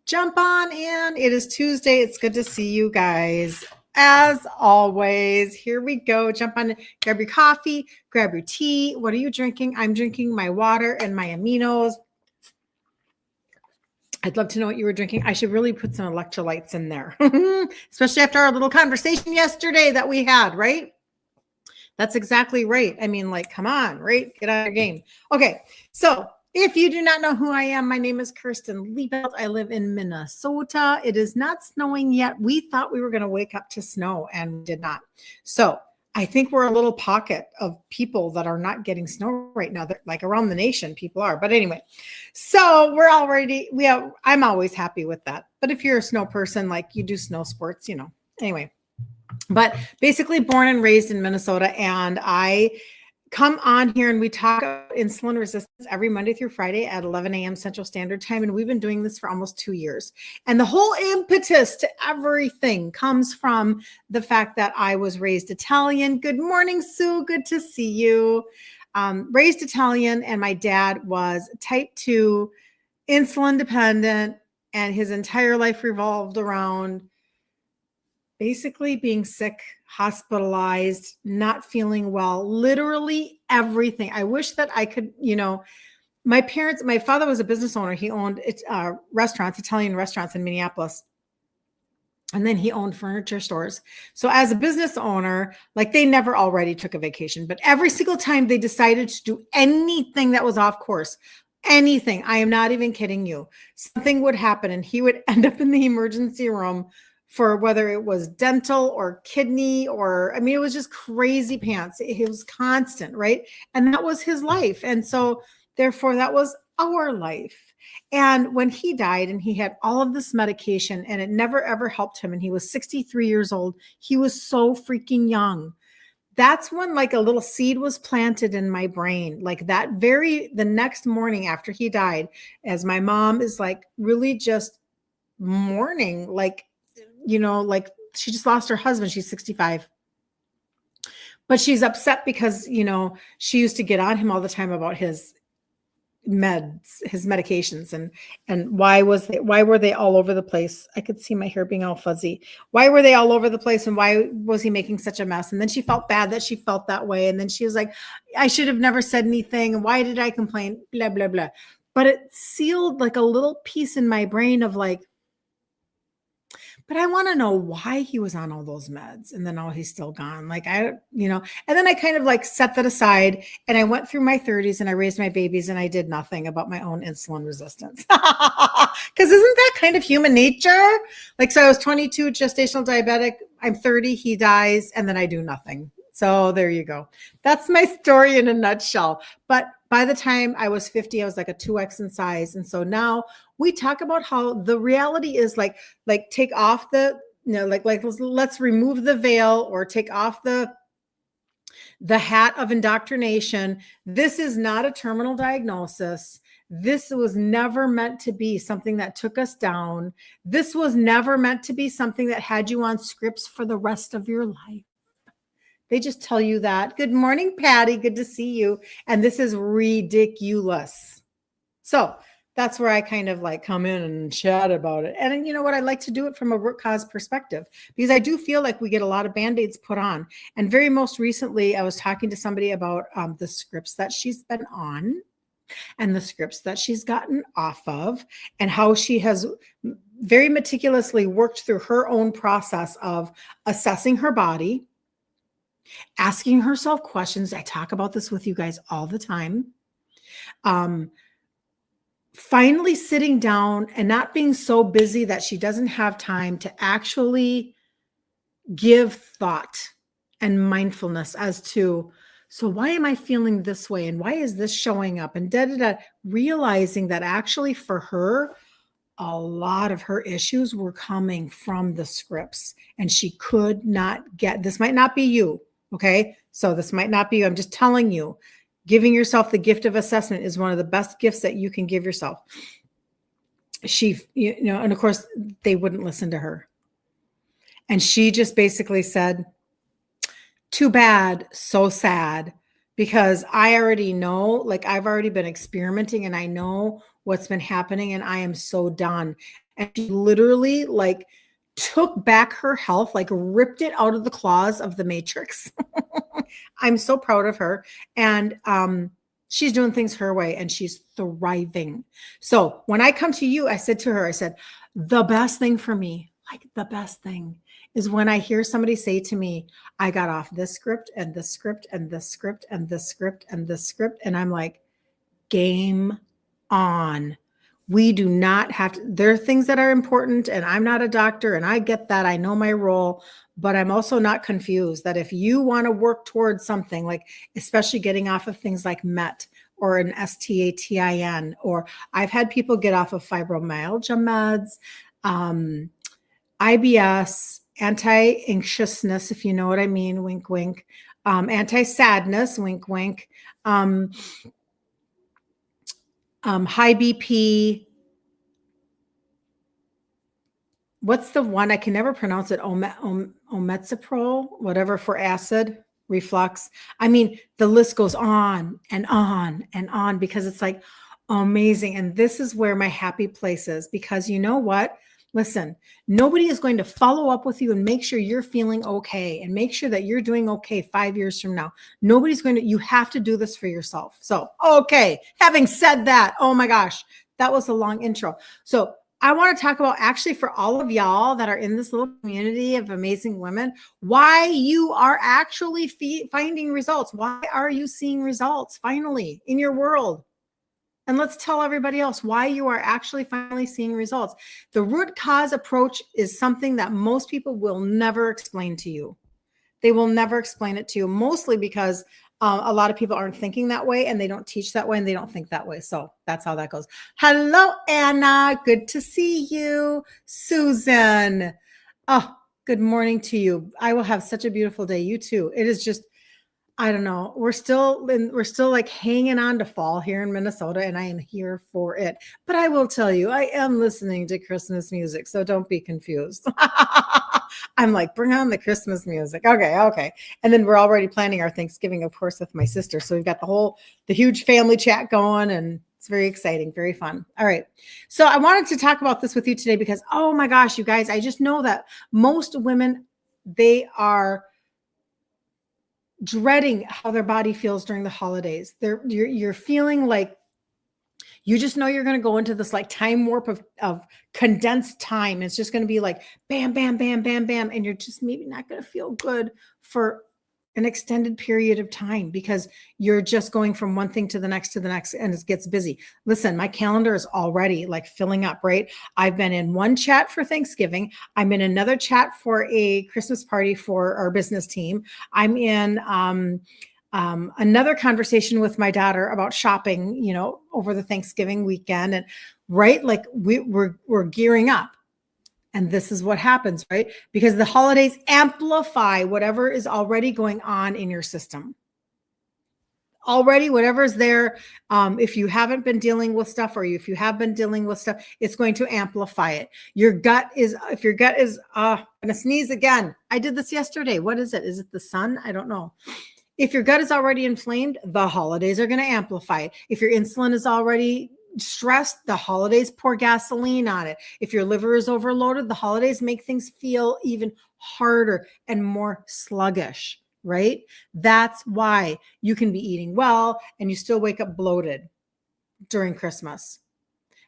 Jump on in. It is Tuesday. It's good to see you guys. As always, here we go. Jump on, grab your coffee, grab your tea. What are you drinking? I'm drinking my water and my aminos. I'd love to know what you were drinking. I should really put some electrolytes in there, especially after our little conversation yesterday that we had, right? That's exactly right. I mean, like, come on, right? Get out of your game. Okay, so if you do not know who I am, my name is Kirsten Liebelt. I live in Minnesota. It is not snowing yet. We thought we were going to wake up to snow and we did not. So I think we're a little pocket of people that are not getting snow right now. They're, like around the nation, people are. But anyway, so I'm always happy with that. But if you're a snow person, like you do snow sports, anyway. But basically born and raised in Minnesota, and I come on here and we talk about insulin resistance every Monday through Friday at 11 a.m. Central Standard Time. And we've been doing this for almost 2 years. And the whole impetus to everything comes from the fact that I was raised Italian. Good morning, Sue. Good to see you. Raised Italian, and my dad was type 2, insulin dependent, and his entire life revolved around basically being sick, hospitalized, not feeling well, literally everything. I wish that I could, my father was a business owner. He owned restaurants, Italian restaurants in Minneapolis. And then he owned furniture stores. So as a business owner, like they never already took a vacation, but every single time they decided to do anything that was off course, anything, I am not even kidding you, something would happen and he would end up in the emergency room for whether it was dental or kidney or, it was just crazy pants. It was constant, right? And that was his life. And so therefore that was our life. And when he died and he had all of this medication and it never ever helped him, and he was 63 years old, he was so freaking young. That's when like a little seed was planted in my brain. Like the next morning after he died, as my mom is like really just mourning, like she just lost her husband. She's 65. But she's upset because, she used to get on him all the time about his meds, his medications, and why were they all over the place? I could see my hair being all fuzzy. Why were they all over the place, and why was he making such a mess? And then she felt bad that she felt that way. And then she was like, I should have never said anything. And why did I complain? Blah, blah, blah. But it sealed like a little piece in my brain of like, but I want to know why he was on all those meds. And then, he's still gone. Like, and then I kind of like set that aside and I went through my 30s and I raised my babies and I did nothing about my own insulin resistance. Because isn't that kind of human nature? Like, so I was 22, gestational diabetic. I'm 30, he dies, and then I do nothing. So there you go. That's my story in a nutshell. But by the time I was 50, I was like a 2x in size. And so now we talk about how the reality is like take off the, let's remove the veil or take off the hat of indoctrination. This is not a terminal diagnosis. This was never meant to be something that took us down. This was never meant to be something that had you on scripts for the rest of your life. They just tell you that. Good morning, Patty. Good to see you. And this is ridiculous. So that's where I kind of like come in and chat about it. And you know what? I like to do it from a root cause perspective because I do feel like we get a lot of Band-Aids put on. And very most recently, I was talking to somebody about the scripts that she's been on and the scripts that she's gotten off of and how she has very meticulously worked through her own process of assessing her body, asking herself questions. I talk about this with you guys all the time. Finally sitting down and not being so busy that she doesn't have time to actually give thought and mindfulness as to, so why am I feeling this way? And why is this showing up? And realizing that actually for her, a lot of her issues were coming from the scripts and she could not get, this might not be you. Okay. So this might not be you. I'm just telling you, giving yourself the gift of assessment is one of the best gifts that you can give yourself. And of course they wouldn't listen to her. And she just basically said, too bad, so sad, because I already know, like I've already been experimenting and I know what's been happening and I am so done. And she literally like took back her health, like ripped it out of the claws of the matrix. I'm so proud of her. And she's doing things her way and she's thriving. So when I come to you, I said to her, I said, the best thing for me, like the best thing is when I hear somebody say to me, I got off this script and this script and this script and this script and this script. And I'm like, game on. We do not have to, there are things that are important, and I'm not a doctor and I get that. I know my role, but I'm also not confused that if you want to work towards something like, especially getting off of things like MET or an STATIN, or I've had people get off of fibromyalgia meds, IBS, anti-anxiousness, if you know what I mean, wink, wink, anti-sadness, wink, wink, high BP. What's the one? I can never pronounce it. Omeprazole, whatever, for acid reflux. I mean, the list goes on and on and on because it's like amazing. And this is where my happy place is, because you know what? Listen, nobody is going to follow up with you and make sure you're feeling okay and make sure that you're doing okay 5 years from now. Nobody's going to, you have to do this for yourself. So, okay. Having said that, oh my gosh, that was a long intro. So I want to talk about, actually, for all of y'all that are in this little community of amazing women, why you are actually finding results. Why are you seeing results finally in your world? And let's tell everybody else why you are actually finally seeing results. The root cause approach is something that most people will never explain to you. They will never explain it to you, mostly because a lot of people aren't thinking that way and they don't teach that way and they don't think that way. So that's how that goes. Hello, Anna. Good to see you. Susan. Oh, good morning to you. I will have such a beautiful day. You too. It is just, I don't know. We're still like hanging on to fall here in Minnesota, and I am here for it. But I will tell you, I am listening to Christmas music, so don't be confused. I'm like, bring on the Christmas music. Okay. And then we're already planning our Thanksgiving, of course, with my sister. So we've got the huge family chat going, and it's very exciting, very fun. All right. So I wanted to talk about this with you today because, oh my gosh, you guys, I just know that most women, they are dreading how their body feels during the holidays. You're feeling like you just know you're going to go into this like time warp of condensed time. It's just going to be like bam, bam, bam, bam, bam. And you're just maybe not going to feel good for an extended period of time because you're just going from one thing to the next and it gets busy. Listen, my calendar is already like filling up, right? I've been in one chat for Thanksgiving. I'm in another chat for a Christmas party for our business team. I'm in another conversation with my daughter about shopping, over the Thanksgiving weekend, and right, like we're gearing up. And this is what happens, right? Because the holidays amplify whatever is already going on in your system. Already, whatever is there, if you haven't been dealing with stuff, or if you have been dealing with stuff, it's going to amplify it. If your gut is, I'm gonna sneeze again. I did this yesterday. What is it? Is it the sun? I don't know. If your gut is already inflamed, the holidays are going to amplify it. If your insulin is already stressed, the holidays pour gasoline on it. If your liver is overloaded, the holidays make things feel even harder and more sluggish, right? That's why you can be eating well and you still wake up bloated during Christmas.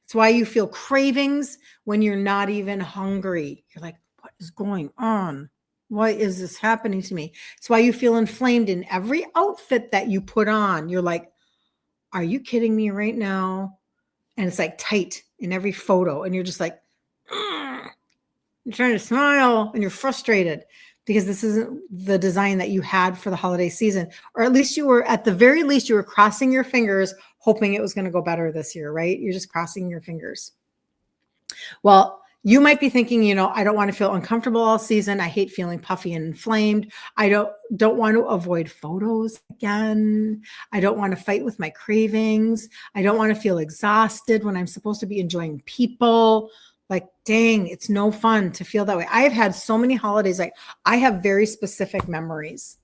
It's why you feel cravings when you're not even hungry. You're like, what is going on? Why is this happening to me? It's why you feel inflamed in every outfit that you put on. You're like, are you kidding me right now? And it's like tight in every photo. And you're just like, you're trying to smile and you're frustrated because this isn't the design that you had for the holiday season. Or at least at the very least, you were crossing your fingers, hoping it was going to go better this year, right? You're just crossing your fingers. Well, you might be thinking, I don't want to feel uncomfortable all season. I hate feeling puffy and inflamed. I don't want to avoid photos again. I don't want to fight with my cravings. I don't want to feel exhausted when I'm supposed to be enjoying people. Like, dang, it's no fun to feel that way. I have had so many holidays. Like, I have very specific memories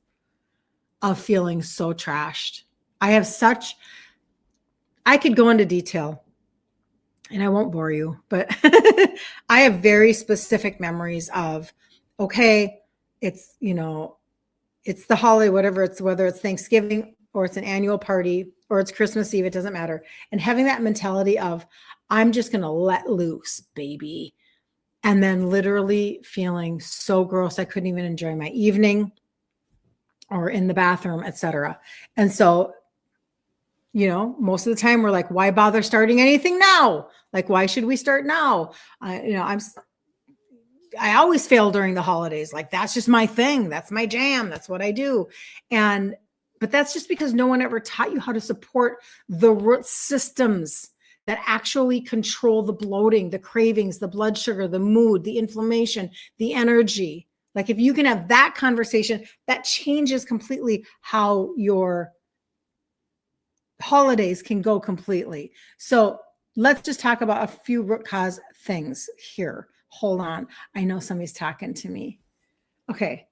of feeling so trashed. I could go into detail. and I won't bore you, but I have very specific memories of, okay, it's, it's the holiday, whatever it's, whether it's Thanksgiving or it's an annual party or it's Christmas Eve, it doesn't matter. And having that mentality of, I'm just going to let loose, baby. And then literally feeling so gross, I couldn't even enjoy my evening or in the bathroom, etc. And so, most of the time we're like, why bother starting anything now? Like, why should we start now? I always fail during the holidays. Like, that's just my thing. That's my jam. That's what I do. But that's just because no one ever taught you how to support the root systems that actually control the bloating, the cravings, the blood sugar, the mood, the inflammation, the energy. Like, if you can have that conversation, that changes completely how your holidays can go completely. So let's just talk about a few root cause things here. Hold on. I know somebody's talking to me. Okay.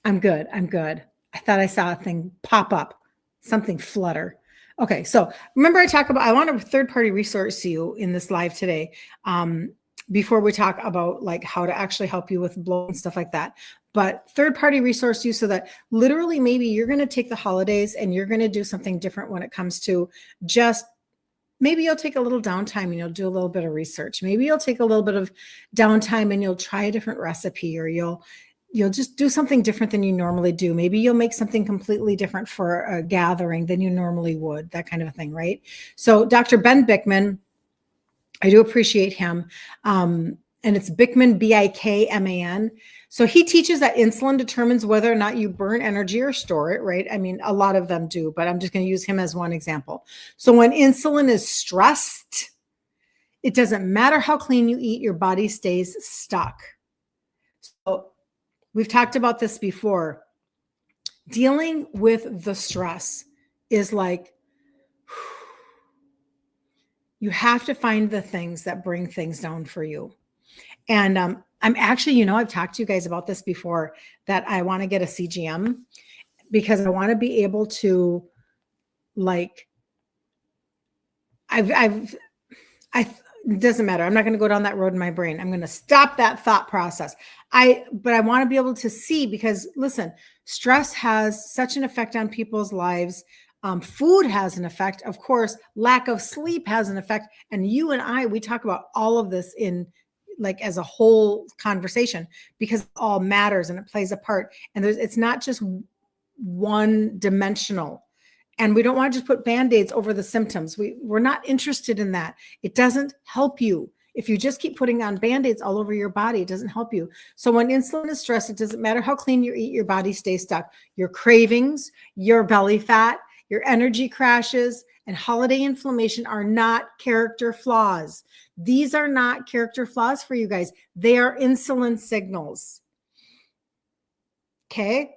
I'm good. I thought I saw a thing pop up, something flutter. Okay. So remember I want a third-party resource to you in this live today. Before we talk about like how to actually help you with bloat and stuff like that. But third-party resource you so that literally maybe you're going to take the holidays and you're going to do something different when it comes to just, maybe you'll take a little downtime and you'll do a little bit of research. Maybe you'll take a little bit of downtime and you'll try a different recipe, or you'll just do something different than you normally do. Maybe you'll make something completely different for a gathering than you normally would, that kind of a thing, right? So Dr. Ben Bikman, I do appreciate him. And it's Bikman, Bikman. So he teaches that insulin determines whether or not you burn energy or store it, right? I mean, a lot of them do, but I'm just going to use him as one example. So when insulin is stressed, it doesn't matter how clean you eat, your body stays stuck. So we've talked about this before. Dealing with the stress is like, you have to find the things that bring things down for you. And I'm actually, I've talked to you guys about this before, that I want to get a CGM because I want to be able to, like, it doesn't matter. I'm not going to go down that road in my brain. I'm going to stop that thought process. But I want to be able to see, because listen, stress has such an effect on people's lives. Food has an effect. Of course, lack of sleep has an effect. And you and we talk about all of this in like as a whole conversation, because it all matters and it plays a part. And it's not just one dimensional. And we don't want to just put Band-Aids over the symptoms. We're not interested in that. It doesn't help you. If you just keep putting on Band-Aids all over your body, it doesn't help you. So when insulin is stressed, it doesn't matter how clean you eat, your body stays stuck. Your cravings, your belly fat, your energy crashes, and holiday inflammation are not character flaws. These are not character flaws for you guys. They are insulin signals. Okay?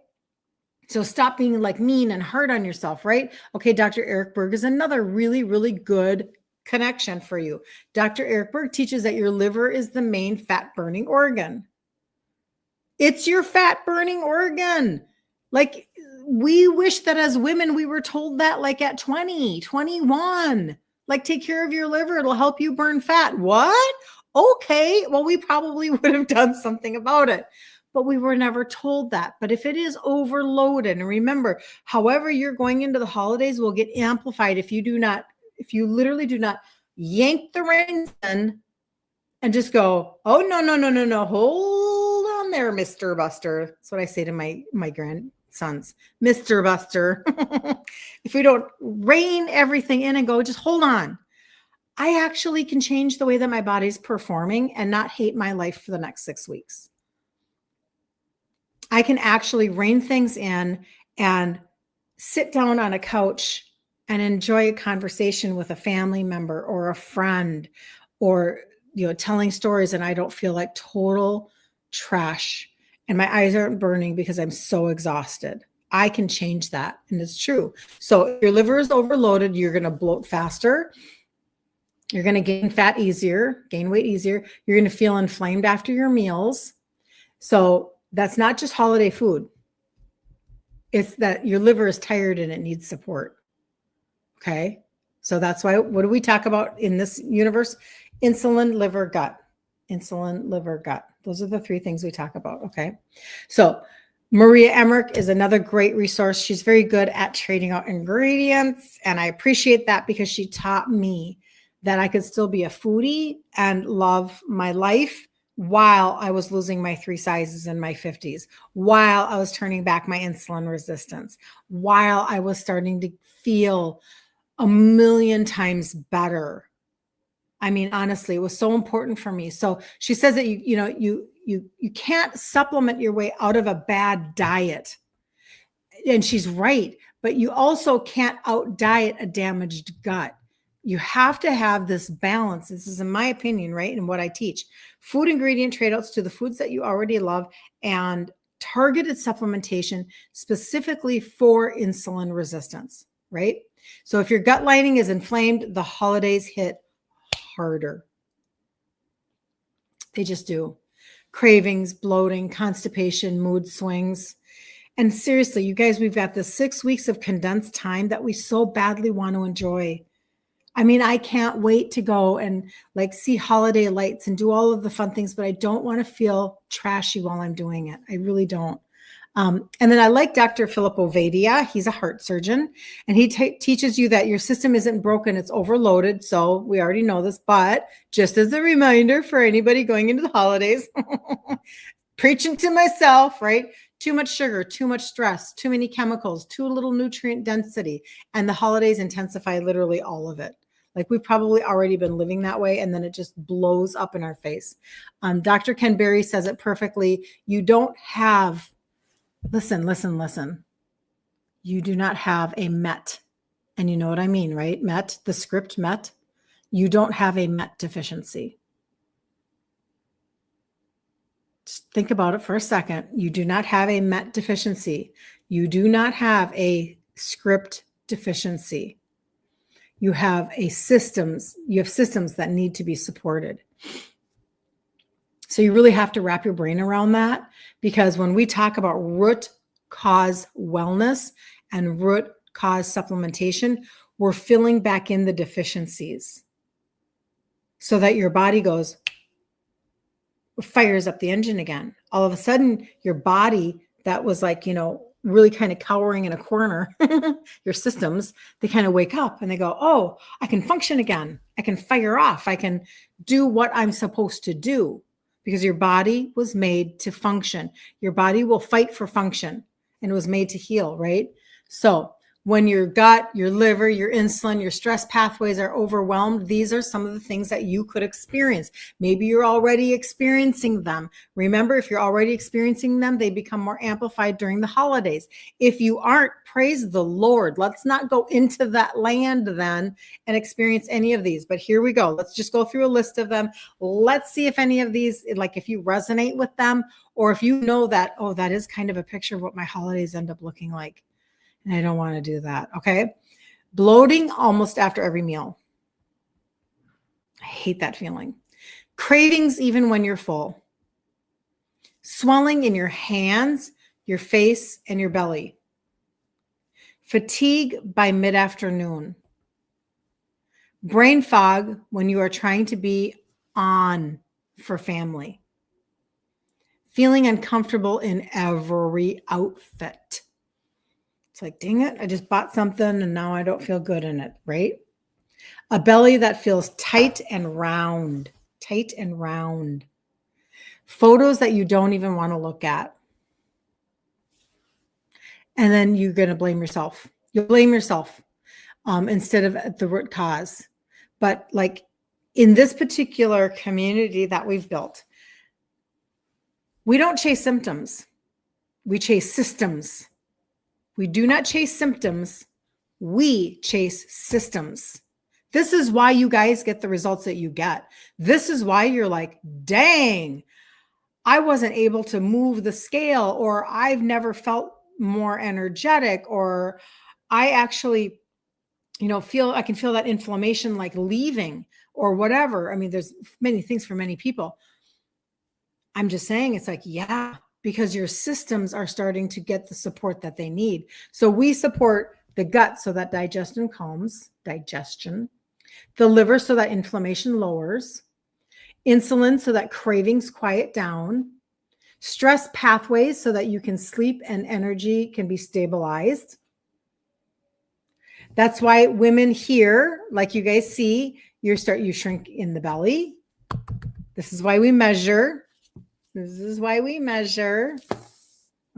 So stop being like mean and hard on yourself, right? Okay, Dr. Eric Berg is another really, really good connection for you. Dr. Eric Berg teaches that your liver is the main fat burning organ. It's your fat burning organ. Like, we wish that as women, we were told that like at 20, 21, like, take care of your liver. It'll help you burn fat. What? Okay. Well, we probably would have done something about it, but we were never told that. But if it is overloaded, and remember, however you're going into the holidays will get amplified if you literally do not yank the reins in and just go, oh, no. Hold on there, Mr. Buster. That's what I say to my grandsons, Mr. Buster. If we don't rein everything in and go, just hold on. I actually can change the way that my body's performing and not hate my life for the next 6 weeks. I can actually rein things in and sit down on a couch and enjoy a conversation with a family member or a friend, or telling stories, and I don't feel like total trash and my eyes aren't burning because I'm so exhausted. I can change that, and it's true. So if your liver is overloaded, you're going to bloat faster. You're going to gain fat easier, gain weight easier. You're going to feel inflamed after your meals. So that's not just holiday food. It's that your liver is tired and it needs support. Okay. So that's why, what do we talk about in this universe? Insulin, liver, gut. Insulin, liver, gut. Those are the three things we talk about. Okay. So Maria Emmerich is another great resource. She's very good at trading out ingredients. And I appreciate that because she taught me that I could still be a foodie and love my life while I was losing my 3 sizes in my 50s, while I was turning back my insulin resistance, while I was starting to feel a million times better. I mean, honestly, it was so important for me. So she says that you can't supplement your way out of a bad diet. And she's right, but you also can't out diet a damaged gut. You have to have this balance. This is in my opinion, right? And what I teach. Food ingredient trade-outs to the foods that you already love and targeted supplementation specifically for insulin resistance, right? So if your gut lining is inflamed, the holidays hit harder. They just do. Cravings, bloating, constipation, mood swings. And seriously, you guys, we've got this 6 weeks of condensed time that we so badly want to enjoy. I mean, I can't wait to go and like see holiday lights and do all of the fun things, but I don't want to feel trashy while I'm doing it. I really don't. And then I like Dr. Philip Ovadia. He's a heart surgeon, and he teaches you that your system isn't broken, it's overloaded. So we already know this, but just as a reminder for anybody going into the holidays, preaching to myself, right? Too much sugar, too much stress, too many chemicals, too little nutrient density. And the holidays intensify literally all of it. Like we've probably already been living that way, and then it just blows up in our face. Dr. Ken Berry says it perfectly. You don't have Listen. You do not have a MET. And you know what I mean, right? MET, the script MET. You don't have a MET deficiency. Just think about it for a second. You do not have a MET deficiency. You do not have a script deficiency. You have systems that need to be supported. So you really have to wrap your brain around that, because when we talk about root cause wellness and root cause supplementation, we're filling back in the deficiencies so that your body fires up the engine again. All of a sudden, your body that was like, really kind of cowering in a corner, your systems, they kind of wake up and they go, oh, I can function again. I can fire off. I can do what I'm supposed to do. Because your body was made to function. Your body will fight for function, and it was made to heal, right? So when your gut, your liver, your insulin, your stress pathways are overwhelmed, these are some of the things that you could experience. Maybe you're already experiencing them. Remember, if you're already experiencing them, they become more amplified during the holidays. If you aren't, praise the Lord. Let's not go into that land then and experience any of these. But here we go. Let's just go through a list of them. Let's see if any of these, like if you resonate with them, or if you know that, oh, that is kind of a picture of what my holidays end up looking like. And I don't want to do that. Okay. Bloating almost after every meal. I hate that feeling. Cravings even when you're full. Swelling in your hands, your face, and your belly. Fatigue by mid-afternoon. Brain fog when you are trying to be on for family. Feeling uncomfortable in every outfit. It's like, dang it, I just bought something and now I don't feel good in it, right? A belly that feels tight and round. Photos that you don't even want to look at. And then you're going to blame yourself. You'll blame yourself instead of at the root cause. But like in this particular community that we've built, we don't chase symptoms. We chase systems. We do not chase symptoms. We chase systems. This is why you guys get the results that you get. This is why you're like, dang, I wasn't able to move the scale, or I've never felt more energetic, or I actually, I can feel that inflammation like leaving or whatever. I mean, there's many things for many people. I'm just saying it's like, yeah, because your systems are starting to get the support that they need. So we support the gut so that digestion calms, the liver so that inflammation lowers, insulin so that cravings quiet down, stress pathways so that you can sleep and energy can be stabilized. That's why women here, like you guys see, you shrink in the belly. This is why we measure. This is why we measure.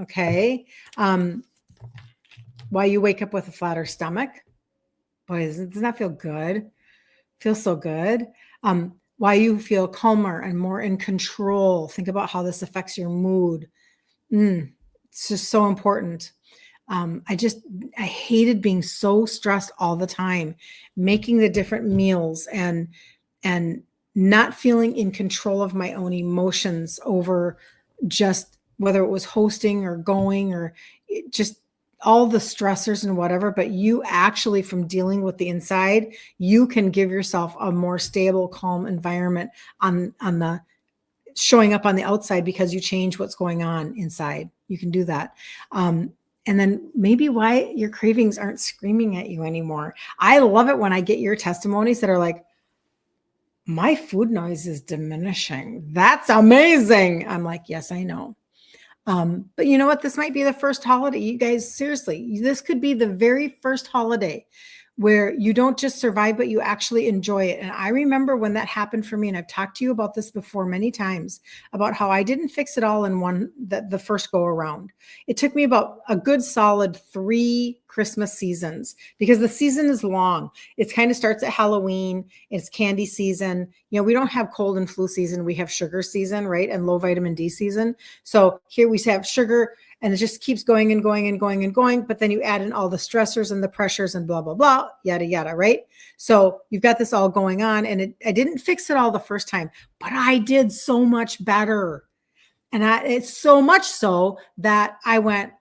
Okay. Why you wake up with a flatter stomach. Boy, doesn't that feel good? Feels so good. Why you feel calmer and more in control. Think about how this affects your mood. It's just so important. I hated being so stressed all the time, making the different meals and not feeling in control of my own emotions over just whether it was hosting or going or just all the stressors and whatever. But you actually, from dealing with the inside, you can give yourself a more stable, calm environment on the showing up on the outside because you change what's going on inside. You can do that. And then maybe why your cravings aren't screaming at you anymore. I love it when I get your testimonies that are like, my food noise is diminishing. That's amazing. I'm like, yes, I know. But you know what? This might be the first holiday. You guys, seriously, this could be the very first holiday where you don't just survive, but you actually enjoy it. And I remember when that happened for me, and I've talked to you about this before many times, about how I didn't fix it all in the first go around. It took me about a good solid 3 Christmas seasons because the season is long. It kind of starts at Halloween. It's candy season. You know, we don't have cold and flu season. We have sugar season, right? And low vitamin D season. So here we have sugar, and it just keeps going and going and going and going. But then you add in all the stressors and the pressures and blah, blah, blah, yada, yada, right? So you've got this all going on. And I didn't fix it all the first time, but I did so much better. And it's so much so that I went,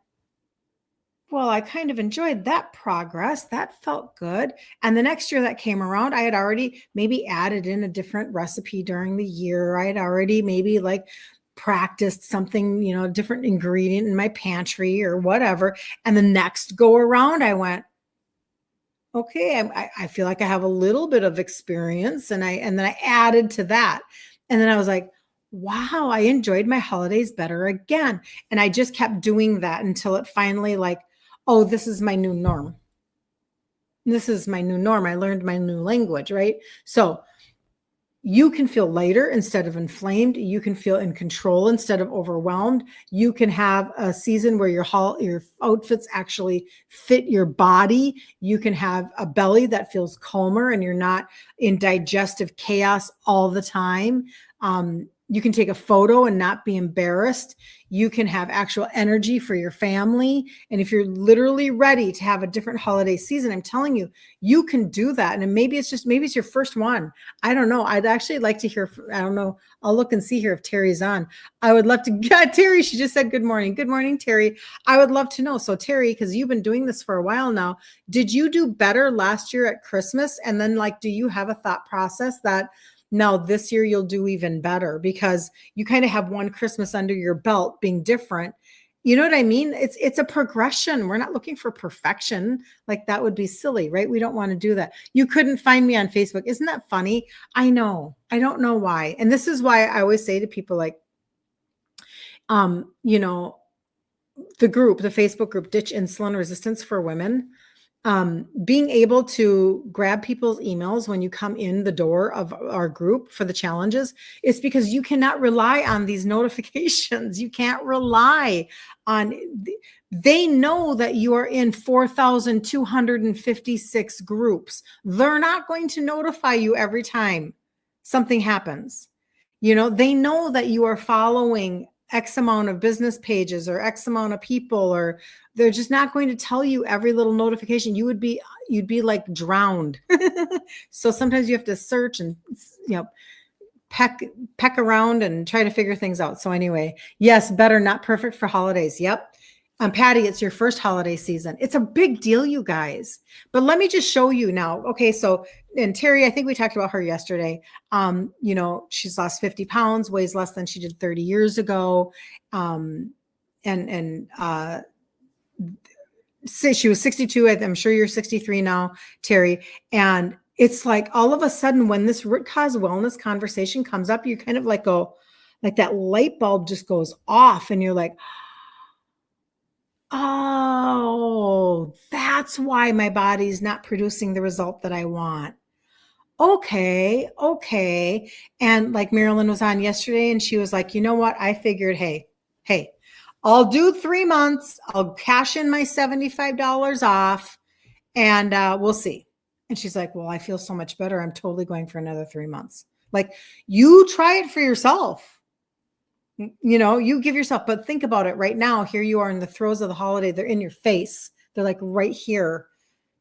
well, I kind of enjoyed that progress. That felt good. And the next year that came around, I had already maybe added in a different recipe during the year. I had already maybe like practiced something, you know, different ingredient in my pantry or whatever. And the next go around, I went, okay, I feel like I have a little bit of experience. And then I added to that. And then I was like, wow, I enjoyed my holidays better again. And I just kept doing that until it finally like, oh, this is my new norm. This is my new norm. I learned my new language, right? So you can feel lighter instead of inflamed. You can feel in control instead of overwhelmed. You can have a season where your outfits actually fit your body. You can have a belly that feels calmer and you're not in digestive chaos all the time. You can take a photo and not be embarrassed. You can have actual energy for your family. And if you're literally ready to have a different holiday season, I'm telling you, you can do that. And maybe it's your first one. I don't know. I'd actually like to hear, I don't know. I'll look and see here if Terry's on. I would love to get Terry. She just said, good morning. Good morning, Terry. I would love to know. So Terry, because you've been doing this for a while now, did you do better last year at Christmas? And then like, do you have a thought process that now this year you'll do even better because you kind of have one Christmas under your belt being different? You know what I mean? It's a progression. We're not looking for perfection. Like that would be silly, right? We don't want to do that. You couldn't find me on Facebook. Isn't that funny? I know. I don't know why. And this is why I always say to people like, you know, the Facebook group, Ditch Insulin Resistance for Women. Being able to grab people's emails when you come in the door of our group for the challenges is because you cannot rely on these notifications. You can't rely on, they know that you are in 4,256 groups. They're not going to notify you every time something happens. You know, they know that you are following X amount of business pages or X amount of people, or they're just not going to tell you every little notification. You'd be like drowned. So sometimes you have to search and, you know, peck around and try to figure things out. So anyway, yes, better, not perfect for holidays. Yep. Patty, it's your first holiday season. It's a big deal, you guys. But let me just show you now. Okay, so, and Terry, I think we talked about her yesterday. You know, she's lost 50 pounds, weighs less than she did 30 years ago. So she was 62. I'm sure you're 63 now, Terry. And it's like all of a sudden when this root cause wellness conversation comes up, you kind of like go, like that light bulb just goes off and you're like, oh, that's why my body's not producing the result that I want. Okay, okay. And like Marilyn was on yesterday and she was like, you know what? I figured, hey, I'll do 3 months. I'll cash in my $75 off and we'll see. And she's like, well, I feel so much better. I'm totally going for another 3 months. Like, you try it for yourself. You give yourself, but think about it right now. Here you are in the throes of the holiday. They're in your face. They're like right here.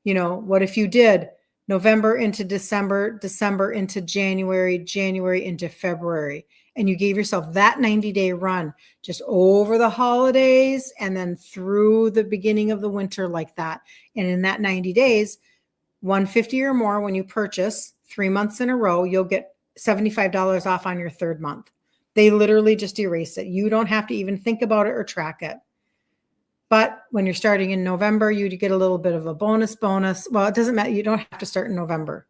What if you did November into December, December into January, January into February, and you gave yourself that 90-day run just over the holidays and then through the beginning of the winter like that. And in that 90 days, $150 or more when you purchase 3 months in a row, you'll get $75 off on your third month. They literally just erase it. You don't have to even think about it or track it. But when you're starting in November, you get a little bit of a bonus. Well, it doesn't matter. You don't have to start in November.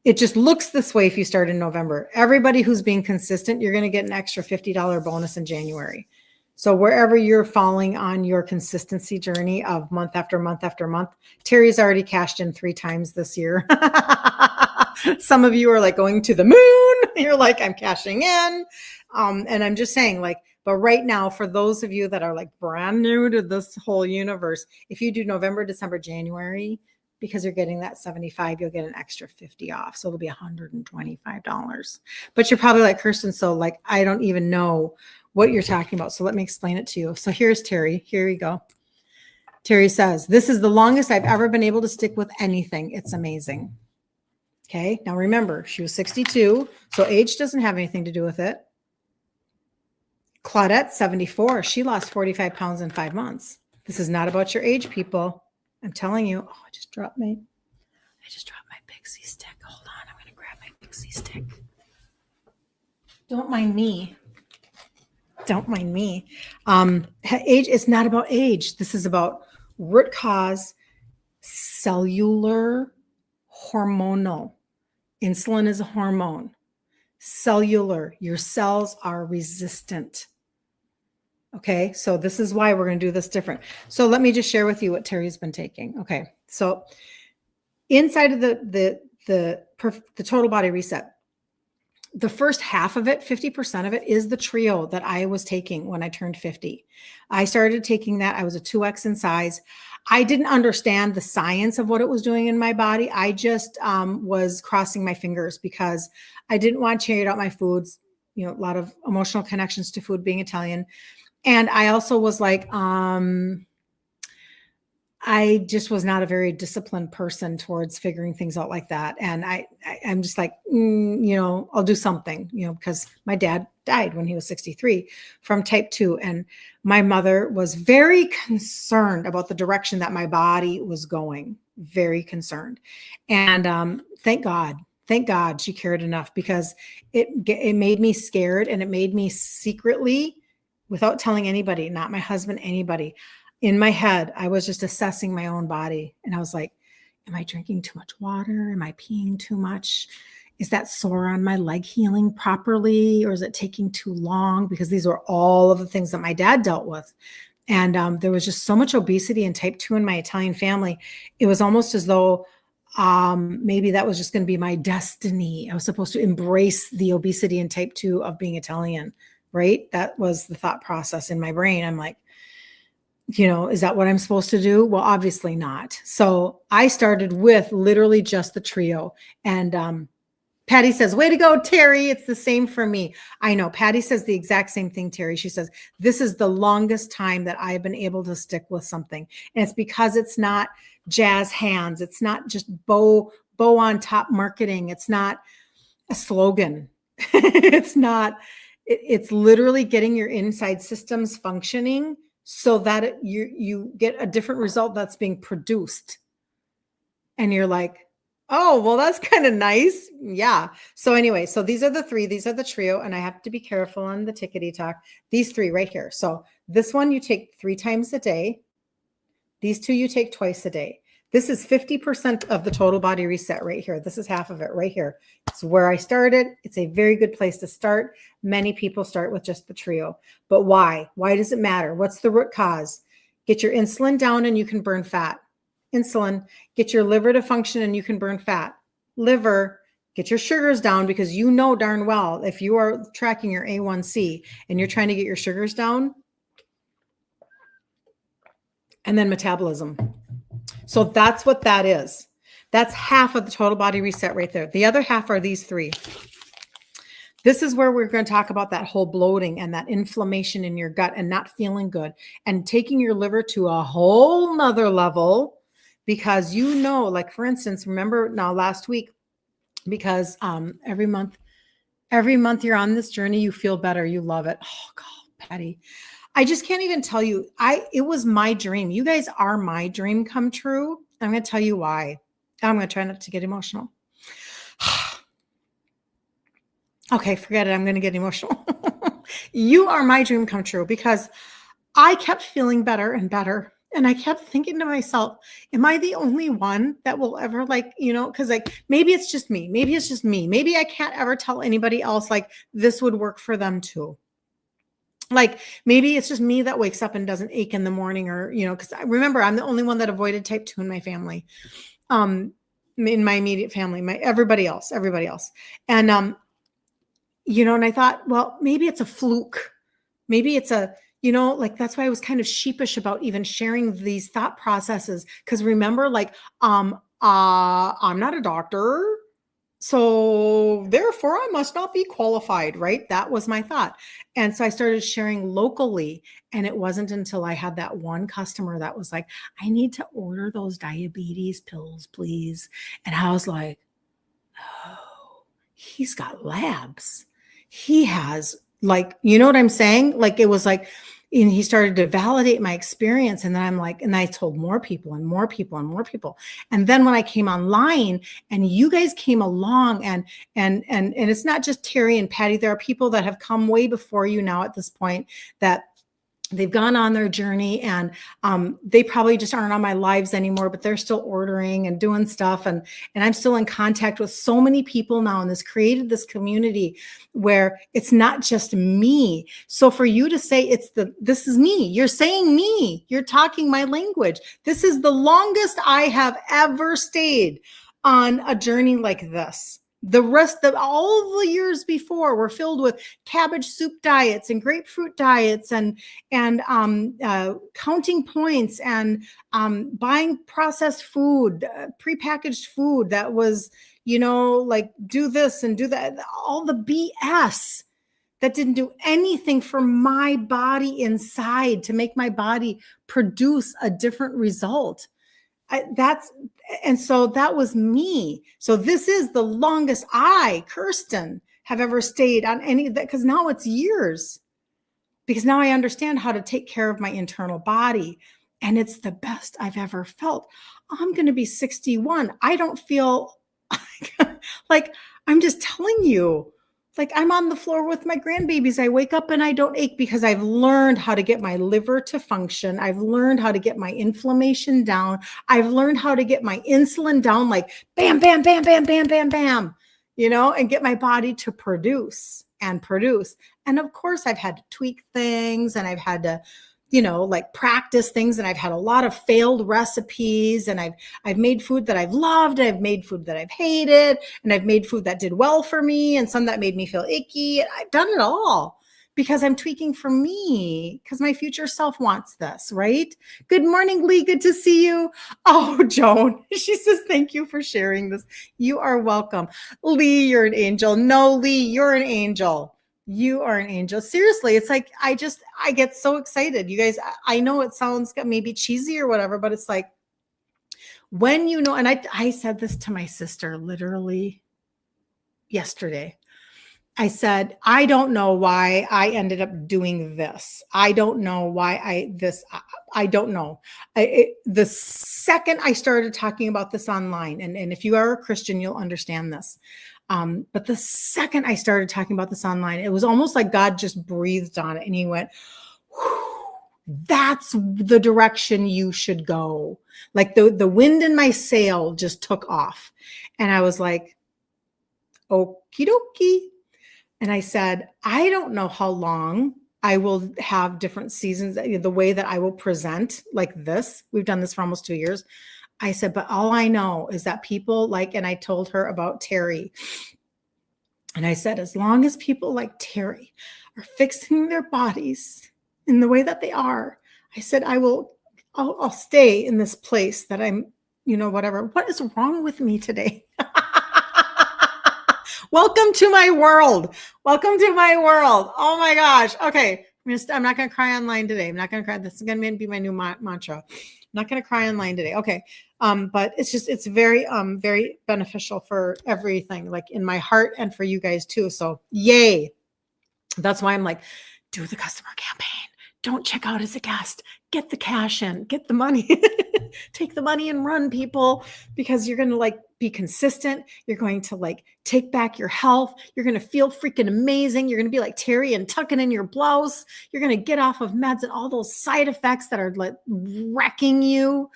It just looks this way if you start in November. Everybody who's being consistent, you're going to get an extra $50 bonus in January. So wherever you're falling on your consistency journey of month after month after month, Terry's already cashed in 3 times this year. Some of you are like going to the moon. You're like, I'm cashing in. And I'm just saying, like, but right now, for those of you that are like brand new to this whole universe, if you do November, December, January, because you're getting that 75, you'll get an extra 50 off. So it'll be $125. But you're probably like, Kirsten, so like, I don't even know what you're talking about. So let me explain it to you. So here's Terry. Here we go. Terry says, this is the longest I've ever been able to stick with anything. It's amazing. Okay. Now remember, she was 62. So age doesn't have anything to do with it. Claudette, 74. She lost 45 pounds in 5 months. This is not about your age, people. I'm telling you. Oh, I just dropped my pixie stick. Hold on. I'm going to grab my pixie stick. Don't mind me. Age is not about age. This is about root cause, cellular, hormonal. Insulin is a hormone. Cellular, your cells are resistant. Okay, so this is why we're going to do this different. So let me just share with you what Terry's been taking. Okay, so inside of the total body reset, the first half of it, 50% of it, is the trio that I was taking when I turned 50. I started taking that. I was a 2X in size. I didn't understand the science of what it was doing in my body. I just was crossing my fingers because I didn't want to change out my foods. A lot of emotional connections to food, being Italian. And I also was like, I just was not a very disciplined person towards figuring things out like that. And I'm just like, I'll do something, because my dad died when he was 63 from type 2. And my mother was very concerned about the direction that my body was going, very concerned. And thank God she cared enough, because it made me scared, and it made me secretly, without telling anybody, not my husband, anybody, in my head, I was just assessing my own body. And I was like, am I drinking too much water? Am I peeing too much? Is that sore on my leg healing properly? Or is it taking too long? Because these were all of the things that my dad dealt with. And there was just so much obesity and type 2 in my Italian family. It was almost as though maybe that was just going to be my destiny. I was supposed to embrace the obesity and type 2 of being Italian, right? That was the thought process in my brain. I'm like, is that what I'm supposed to do? Well, obviously not. So I started with literally just the trio. And Patty says, way to go, Terry. It's the same for me. I know. Patty says the exact same thing, Terry. She says, this is the longest time that I've been able to stick with something. And it's because it's not jazz hands. It's not just bow on top marketing. It's not a slogan. It's literally getting your inside systems functioning so that you get a different result that's being produced. And you're like, oh, well, that's kind of nice. Yeah. So anyway, so these are the 3, these are the trio, and I have to be careful on the tickety talk. These 3 right here. So this one you take 3 times a day. These 2 you take twice a day. This is 50% of the total body reset right here. This is half of it right here. It's where I started. It's a very good place to start. Many people start with just the trio. But why? Why does it matter? What's the root cause? Get your insulin down and you can burn fat. Insulin. Get your liver to function and you can burn fat. Liver. Get your sugars down, because you know darn well if you are tracking your A1C and you're trying to get your sugars down, and then metabolism. So that's what that is. That's half of the total body reset right there. The other half are these three. This is where we're going to talk about that whole bloating and that inflammation in your gut and not feeling good and taking your liver to a whole nother level, because you know, like for instance, remember now last week, because every month you're on this journey, you feel better. You love it. Oh God, Patty. I just can't even tell you. It was my dream. You guys are my dream come true. I'm going to tell you why. I'm going to try not to get emotional. Okay, forget it. I'm going to get emotional. You are my dream come true, because I kept feeling better and better. And I kept thinking to myself, am I the only one that will ever because maybe it's just me. Maybe it's just me. Maybe I can't ever tell anybody else this would work for them too. Maybe it's just me that wakes up and doesn't ache in the morning, or, because I remember I'm the only one that avoided type 2 in my family, in my immediate family, everybody else. And, and I thought, well, maybe it's a fluke. Maybe it's that's why I was kind of sheepish about even sharing these thought processes. Cause remember, I'm not a doctor, so therefore I must not be qualified, right? That was my thought. And so I started sharing locally, and it wasn't until I had that one customer that was like, I need to order those diabetes pills, please. And I was like, oh, he's got labs. He has you know what I'm saying? It was and he started to validate my experience. And then I'm and I told more people and more people and more people. And then when I came online and you guys came along, and it's not just Terry and Patty, there are people that have come way before you now at this point, that they've gone on their journey, and they probably just aren't on my lives anymore, but they're still ordering and doing stuff. And I'm still in contact with so many people now, and this created this community where it's not just me. So for you to say this is me, you're saying me, you're talking my language. This is the longest I have ever stayed on a journey like this. The rest of all the years before were filled with cabbage soup diets and grapefruit diets and counting points and buying processed food, prepackaged food that was, do this and do that, all the BS that didn't do anything for my body inside to make my body produce a different result. So that was me. So this is the longest I, Kirsten, have ever stayed on any of that, because now it's years, because now I understand how to take care of my internal body, and it's the best I've ever felt. I'm going to be 61. I don't feel I'm just telling you, I'm on the floor with my grandbabies. I wake up and I don't ache, because I've learned how to get my liver to function. I've learned how to get my inflammation down. I've learned how to get my insulin down, bam, bam, bam, bam, bam, bam, bam, and get my body to produce and produce. And of course, I've had to tweak things, and I've had to, practice things. And I've had a lot of failed recipes, and I've made food that I've loved. I've made food that I've hated, and I've made food that did well for me, and some that made me feel icky. I've done it all, because I'm tweaking for me, because my future self wants this, right? Good morning, Lee. Good to see you. Oh, Joan, she says, thank you for sharing this. You are welcome. Lee, you're an angel. No, Lee, you're an angel. You are an angel. Seriously, it's I get so excited. You guys, I know it sounds maybe cheesy or whatever, but it's when and I said this to my sister literally yesterday. I said, I don't know why I ended up doing this. I don't know why I don't know. The second I started talking about this online, and if you are a Christian, you'll understand this. But the second I started talking about this online, it was almost like God just breathed on it, and he went, that's the direction you should go. Like the wind in my sail just took off. And I was like, okie dokie. And I said, I don't know how long I will have different seasons, the way that I will present like this. We've done this for almost 2 years. I said, but all I know is that people like, and I told her about Terry. And I said, as long as people like Terry are fixing their bodies in the way that they are, I said, I'll stay in this place that I'm, whatever. What is wrong with me today? Welcome to my world. Welcome to my world. Oh my gosh. Okay. I'm not going to cry online today. I'm not going to cry. This is going to be my new mantra. I'm not going to cry online today. Okay. But it's very, very beneficial for everything, like in my heart and for you guys too. So yay. That's why I'm like, do the customer campaign. Don't check out as a guest. Get the cash in, get the money, take the money and run, people, because you're going to be consistent. You're going to take back your health. You're going to feel freaking amazing. You're going to be like Terry and tucking in your blouse. You're going to get off of meds and all those side effects that are wrecking you.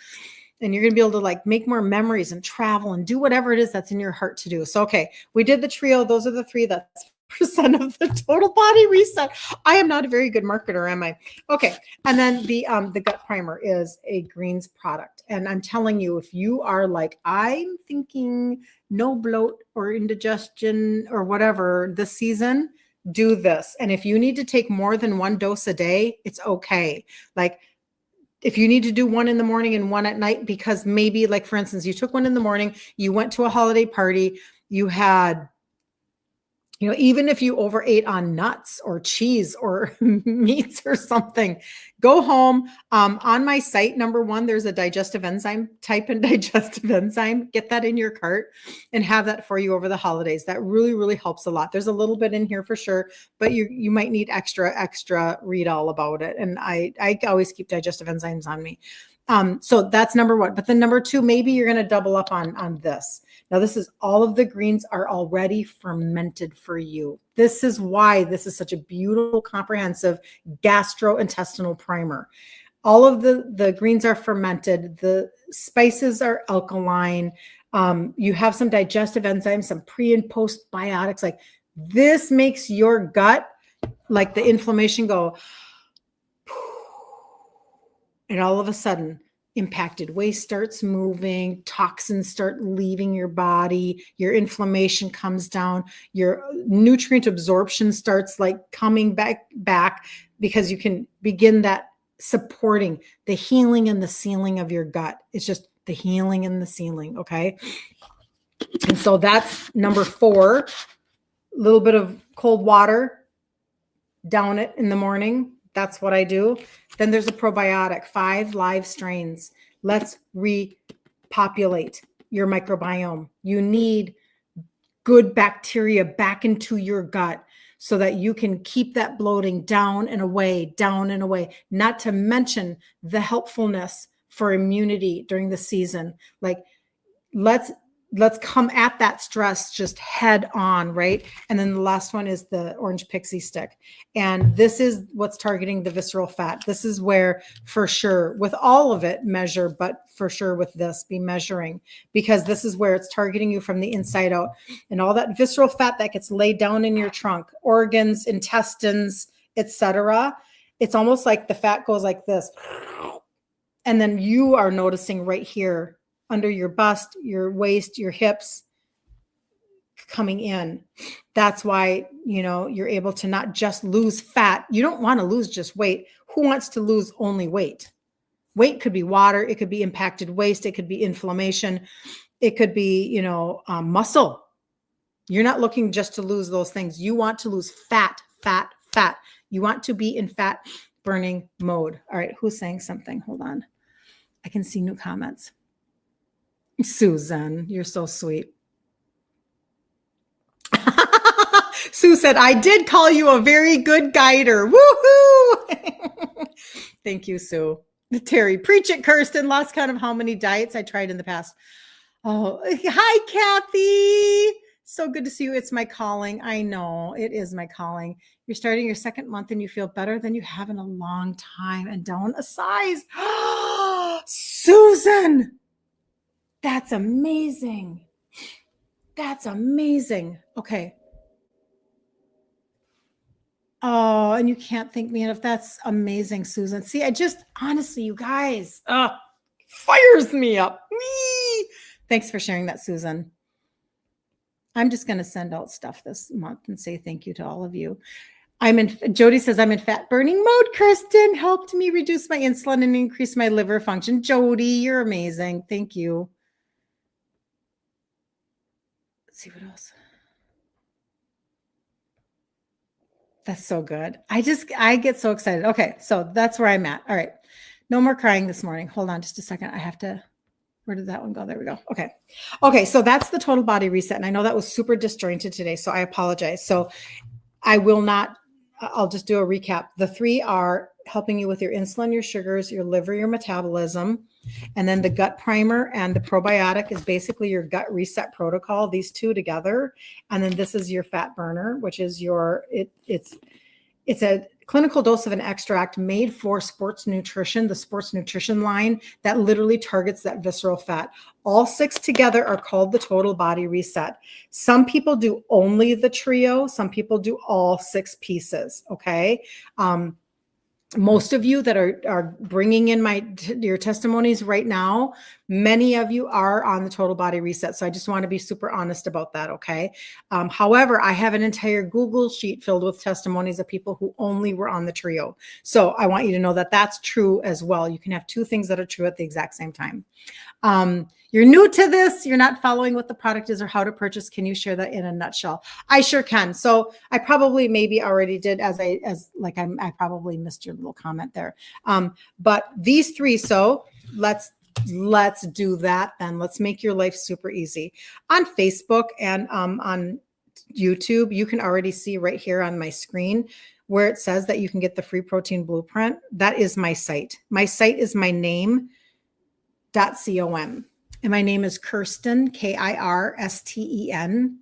And you're going to be able to make more memories and travel and do whatever it is that's in your heart to do. So, okay, we did the trio. Those are the 3. That's percent of the total body reset. I am not a very good marketer, am I? Okay. And then the gut primer is a greens product. And I'm telling you, if you are I'm thinking no bloat or indigestion or whatever this season, do this. And if you need to take more than 1 dose a day, it's okay. If you need to do 1 in the morning and 1 at night, because maybe for instance, you took 1 in the morning, you went to a holiday party, you had, even if you overate on nuts or cheese or meats or something, go home. On my site, number 1, there's a digestive enzyme. Type in digestive enzyme, get that in your cart and have that for you over the holidays. That really, really helps a lot. There's a little bit in here for sure, but you might need extra read all about it. And I always keep digestive enzymes on me. So that's number 1. But then number 2, maybe you're going to double up on this. Now, this is all of the greens are already fermented for you. This is why this is such a beautiful, comprehensive gastrointestinal primer. All of the greens are fermented. The spices are alkaline. You have some digestive enzymes, some pre and postbiotics. This makes your gut, the inflammation go, and all of a sudden, impacted waste starts moving, toxins start leaving your body, your inflammation comes down, your nutrient absorption starts coming back because you can begin that supporting the healing and the sealing of your gut. It's just the healing and the sealing, okay? And so that's number 4, a little bit of cold water, down it in the morning. That's what I do. Then there's a probiotic, 5 live strains. Let's repopulate your microbiome. You need good bacteria back into your gut so that you can keep that bloating down and away, not to mention the helpfulness for immunity during the season. Let's come at that stress just head on, right? And then the last one is the orange pixie stick. And this is what's targeting the visceral fat. This is where, for sure, with all of it, measure, but for sure with this, be measuring, because this is where it's targeting you from the inside out. And all that visceral fat that gets laid down in your trunk, organs, intestines, etc. It's almost like the fat goes like this. And then you are noticing right here, under your bust, your waist, your hips coming in. That's why, you're able to not just lose fat. You don't want to lose just weight. Who wants to lose only weight? Weight could be water. It could be impacted waist. It could be inflammation. It could be, muscle. You're not looking just to lose those things. You want to lose fat. You want to be in fat burning mode. All right. Who's saying something? Hold on. I can see new comments. Susan, you're so sweet. Sue said, I did call you a very good guider. Woohoo! Thank you, Sue. Terry, preach it, Kirsten. Lost count of how many diets I tried in the past. Oh, hi, Kathy. So good to see you. It's my calling. I know it is my calling. You're starting your second month and you feel better than you have in a long time and down a size. Susan, that's amazing. That's amazing. Okay. Oh, and you can't thank me enough. That's amazing, Susan. See, I just honestly, you guys, fires me up. Whee! Thanks for sharing that, Susan. I'm just going to send out stuff this month and say thank you to all of you. Jody says, I'm in fat burning mode. Kirsten helped me reduce my insulin and increase my liver function. Jody, you're amazing. Thank you. Let's see what else. That's so good. I get so excited. Okay. So that's where I'm at. All right. No more crying this morning. Hold on just a second. I have to, where did that one go? There we go. Okay. Okay. So that's the total body reset. And I know that was super disjointed today. So I apologize. So I will not, I'll just do a recap. The 3 are helping you with your insulin, your sugars, your liver, your metabolism. And then the gut primer and the probiotic is basically your gut reset protocol, these 2 together. And then this is your fat burner, which is it's a clinical dose of an extract made for sports nutrition, the sports nutrition line that literally targets that visceral fat. All 6 together are called the total body reset. Some people do only the trio. Some people do all 6 pieces. Okay. Most of you that are bringing in your testimonies right now, many of you are on the total body reset. So I just want to be super honest about that. Okay. However, I have an entire Google sheet filled with testimonies of people who only were on the trio. So I want you to know that that's true as well. You can have 2 things that are true at the exact same time. You're new to this. You're not following what the product is or how to purchase. Can you share that in a nutshell? I sure can. So I probably maybe already did I probably missed your little comment there. But these 3, so let's do that then. Let's make your life super easy. On Facebook and on YouTube, you can already see right here on my screen where it says that you can get the free protein blueprint. That is my site. My site is my name.com. And my name is Kirsten, Kirsten,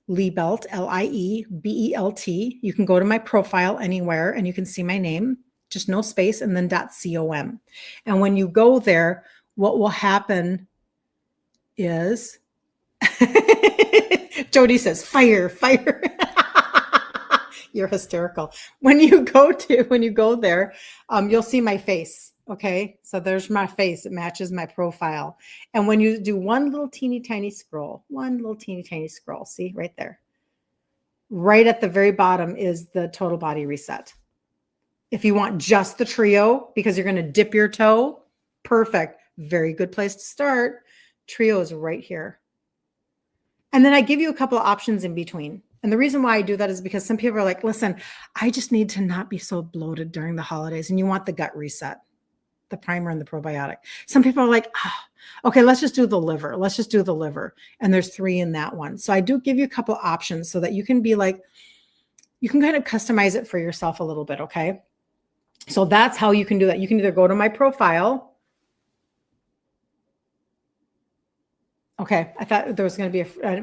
Liebelt, Liebelt. You can go to my profile anywhere and you can see my name, just no space, and then .com. And when you go there, what will happen is, Jody says, fire. You're hysterical. When you go there, you'll see my face. Okay. So there's my face. It matches my profile. And when you do one little teeny tiny scroll, see right there, right at the very bottom is the total body reset. If you want just the trio, because you're going to dip your toe, perfect. Very good place to start. Trio is right here. And then I give you a couple of options in between. And the reason why I do that is because some people are like, listen, I just need to not be so bloated during the holidays. And you want the gut reset, the primer and the probiotic. Some people are like, okay, let's just do the liver. And there's 3 in that one. So I do give you a couple of options so that you can be like, you can kind of customize it for yourself a little bit. Okay. So that's how you can do that. You can either go to my profile. Okay. I thought there was going to be a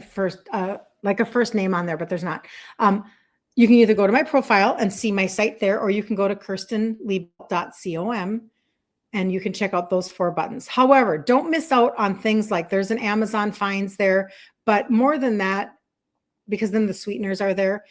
first name on there, but there's not. You can either go to my profile and see my site there, or you can go to kirstenliebelt.com and you can check out those 4 buttons. However, don't miss out on things like there's an Amazon finds there, but more than that, because then the sweeteners are there,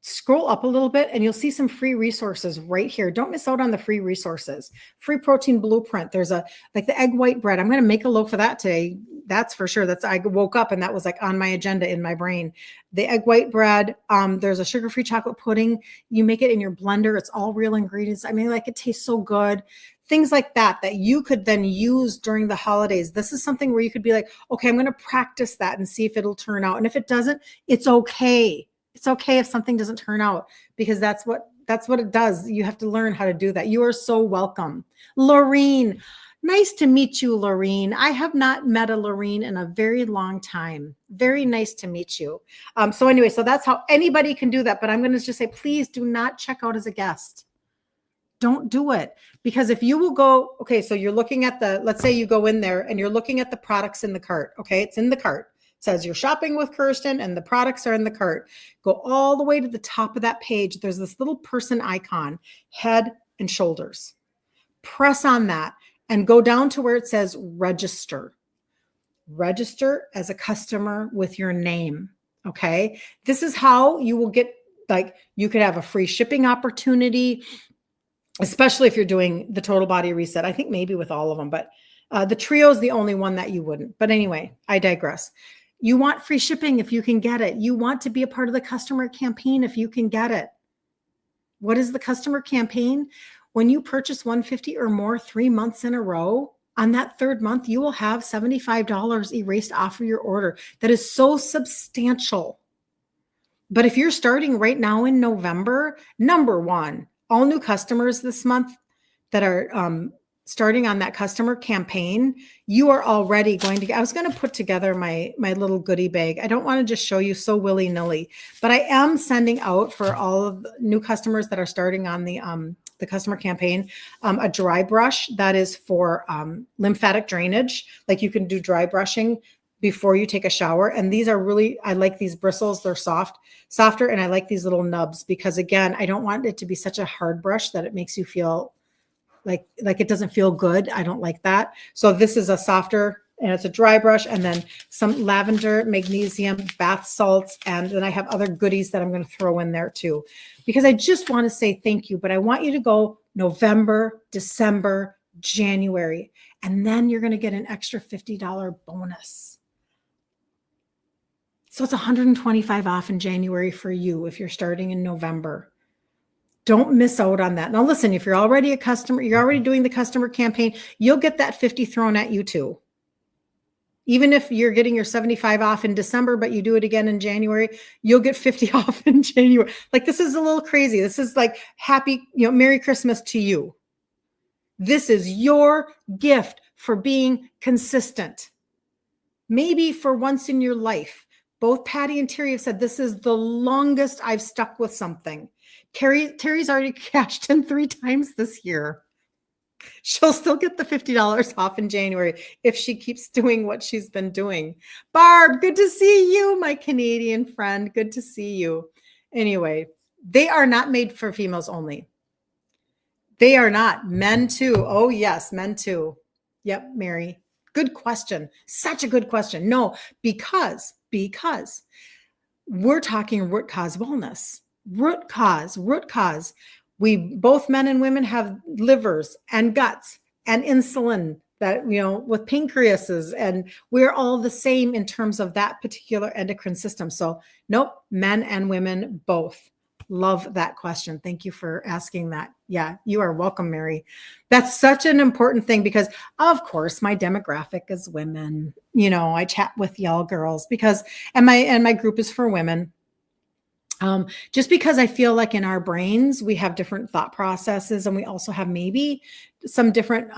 scroll up a little bit and you'll see some free resources right here. Don't miss out on the free resources. Free protein blueprint. There's like the egg white bread. I'm going to make a loaf of that today. That's for sure. I woke up and that was like on my agenda in my brain. The egg white bread. There's a sugar-free chocolate pudding. You make it in your blender. It's all real ingredients. I mean, like it tastes so good. Things like that you could then use during the holidays. This is something where you could be like, okay, I'm going to practice that and see if it'll turn out. And if it doesn't, it's okay. It's okay if something doesn't turn out, because that's what it does. You have to learn how to do that. You are so welcome. Lorene, nice to meet you, Lorene. I have not met a Lorene in a very long time. Very nice to meet you. So anyway, so that's how anybody can do that. But I'm going to just say, please do not check out as a guest. Don't do it, because if you will go, okay, so you're looking at let's say you go in there and you're looking at the products in the cart. Okay. It's in the cart. says you're shopping with Kirsten and the products are in the cart. Go all the way to the top of that page. There's this little person icon, head and shoulders. Press on that and go down to where it says register. Register as a customer with your name. Okay. This is how you will get, like, you could have a free shipping opportunity, especially if you're doing the total body reset. I think maybe with all of them, but the trio is the only one that you wouldn't. But anyway, I digress. You want free shipping if you can get it. You want to be a part of the customer campaign if you can get it. What is the customer campaign? When you purchase $150 or more 3 months in a row, on that third month, you will have $75 erased off of your order. That is so substantial. But if you're starting right now in November, number one, all new customers this month that are starting on that customer campaign, you are already going to, I was going to put together my little goodie bag. I don't want to just show you so willy-nilly, but I am sending out for all of the new customers that are starting on the customer campaign, a dry brush that is for lymphatic drainage. Like you can do dry brushing before you take a shower. And these are really, I like these bristles. They're softer. And I like these little nubs because, again, I don't want it to be such a hard brush that it makes you feel like it doesn't feel good. I don't like that. So this is a softer, and it's a dry brush, and then some lavender, magnesium, bath salts. And then I have other goodies that I'm going to throw in there too, because I just want to say thank you, but I want you to go November, December, January, and then you're going to get an extra $50 bonus. So it's $125 off in January for you if you're starting in November. Don't miss out on that. Now, listen, if you're already a customer, you're already doing the customer campaign, you'll get that 50 thrown at you too. Even if you're getting your 75 off in December, but you do it again in January, you'll get 50 off in January. Like, this is a little crazy. This is like happy, Merry Christmas to you. This is your gift for being consistent. Maybe for once in your life. Both Patty and Terry have said this is the longest I've stuck with something. Terry's already cashed in 3 times this year. She'll still get the $50 off in January if she keeps doing what she's been doing. Barb, good to see you, my Canadian friend. Good to see you. Anyway, they are not made for females only. They are not. Men too. Oh, yes, men too. Yep, Mary. Good question. Such a good question. No, because we're talking root cause wellness. Root cause. We, both men and women, have livers and guts and insulin that, with pancreases, and we're all the same in terms of that particular endocrine system. So nope, men and women both. Love that question. Thank you for asking that. Yeah, you are welcome, Mary. That's such an important thing because, of course, my demographic is women. I chat with y'all girls because, and my group is for women. Just because I feel like in our brains, we have different thought processes, and we also have maybe some different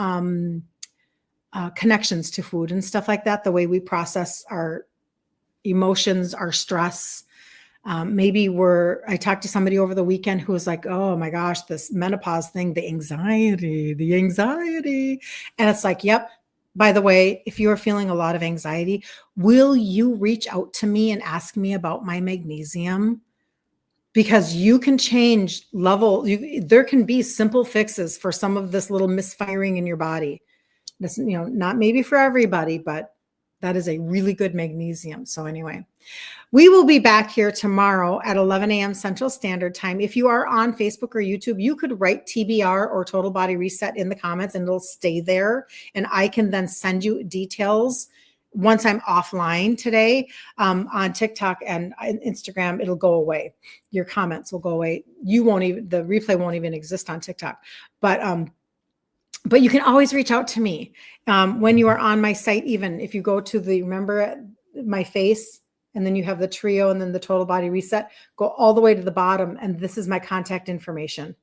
connections to food and stuff like that, the way we process our emotions, our stress. I talked to somebody over the weekend who was like, oh my gosh, this menopause thing, the anxiety. And it's like, yep. By the way, if you are feeling a lot of anxiety, will you reach out to me and ask me about my magnesium? Because you can change level. There can be simple fixes for some of this little misfiring in your body. This, not maybe for everybody, but that is a really good magnesium. So anyway, we will be back here tomorrow at 11 a.m. Central Standard Time. If you are on Facebook or YouTube, you could write TBR or Total Body Reset in the comments and it'll stay there. And I can then send you details once I'm offline today. On TikTok and Instagram, it'll go away. Your comments will go away. The replay won't even exist on TikTok. But you can always reach out to me when you are on my site. Even if you go to remember my face, and then you have the trio and then the Total Body Reset, go all the way to the bottom. And this is my contact information.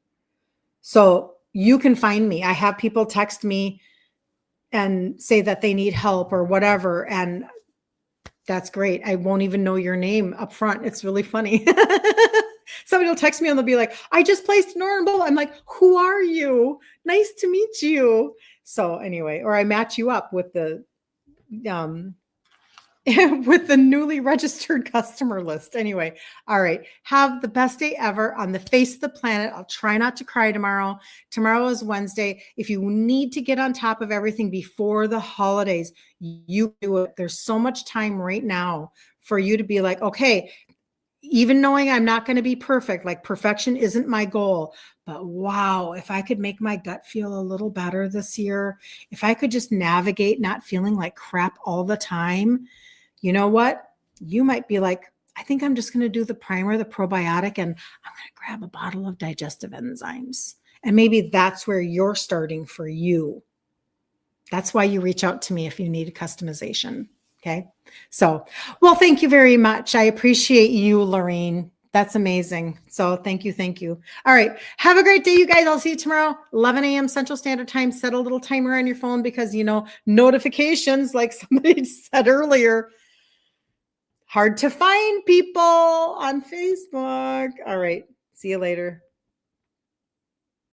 So you can find me. I have people text me and say that they need help or whatever. And that's great. I won't even know your name up front. It's really funny. Somebody will text me and they'll be like, I just placed an order. I'm like, who are you? Nice to meet you. So anyway, or I match you up with the with the newly registered customer list. Anyway, all right. Have the best day ever on the face of the planet. I'll try not to cry tomorrow. Tomorrow is Wednesday. If you need to get on top of everything before the holidays, you do it. There's so much time right now for you to be like, okay, even knowing I'm not going to be perfect, like perfection isn't my goal, but wow, if I could make my gut feel a little better this year, if I could just navigate not feeling like crap all the time, you know what? You might be like, I think I'm just going to do the primer, the probiotic, and I'm going to grab a bottle of digestive enzymes. And maybe that's where you're starting for you. That's why you reach out to me if you need a customization. Okay. So, well, thank you very much. I appreciate you, Lorraine. That's amazing. So thank you. Thank you. All right. Have a great day, you guys. I'll see you tomorrow, 11 a.m. Central Standard Time. Set a little timer on your phone because, notifications, like somebody said earlier, hard to find people on Facebook. All right. See you later.